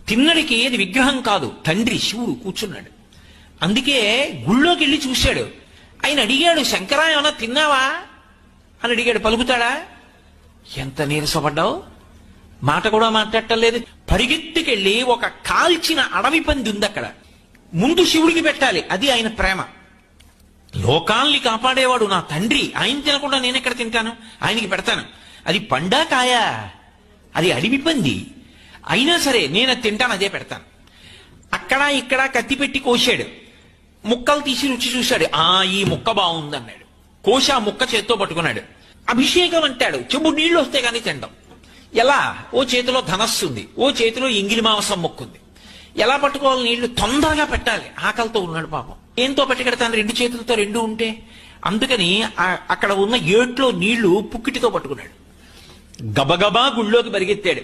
తిన్నడికి అది విగ్రహం కాదు, తండ్రి శివుడు కూర్చున్నాడు. అందుకే గుళ్ళోకి వెళ్ళి చూశాడు. ఆయన అడిగాడు, శంకరా ఏమన్నా తిన్నావా అని అడిగాడు. పలుకుతాడా? ఎంత నీరసపడ్డావు, మాట కూడా మాట్లాడటలేదు. పరిగెత్తుకెళ్ళి ఒక కాల్చిన అడవి పంది ఉంది అక్కడ, ముందు శివుడికి పెట్టాలి. అది ఆయన ప్రేమ. లోకాల్ని కాపాడేవాడు నా తండ్రి, ఆయన తినకుండా నేను ఎక్కడ తింటాను, ఆయనకి పెడతాను. అది పండా కాయా, అది అడవి పంది, అయినా సరే నేను అది తింటాను, అదే పెడతాను. అక్కడ ఇక్కడ కత్తి పెట్టి కోశాడు. ముక్కలు తీసి రుచి చూశాడు. ఈ ముక్క బాగుందన్నాడు. కోశ ఆ ముక్క చేత్తో పట్టుకున్నాడు. అభిషేకం అంటాడు. చెంబు నీళ్లు వస్తే కానీ తింటాం. ఎలా? ఓ చేతిలో ధనస్సు ఉంది, ఓ చేతిలో ఎంగిలి మాంసం మొక్కుంది. ఎలా పట్టుకోవాలి నీళ్లు? తొందరగా పెట్టాలి. ఆకలితో ఉన్నాడు పాపం. ఏంతో పట్టుకెడతాను, రెండు చేతులతో రెండు ఉంటే. అందుకని అక్కడ ఉన్న ఏట్లో నీళ్లు పుక్కిటితో పట్టుకున్నాడు. గబగబా గుళ్ళోకి పరిగెత్తాడు.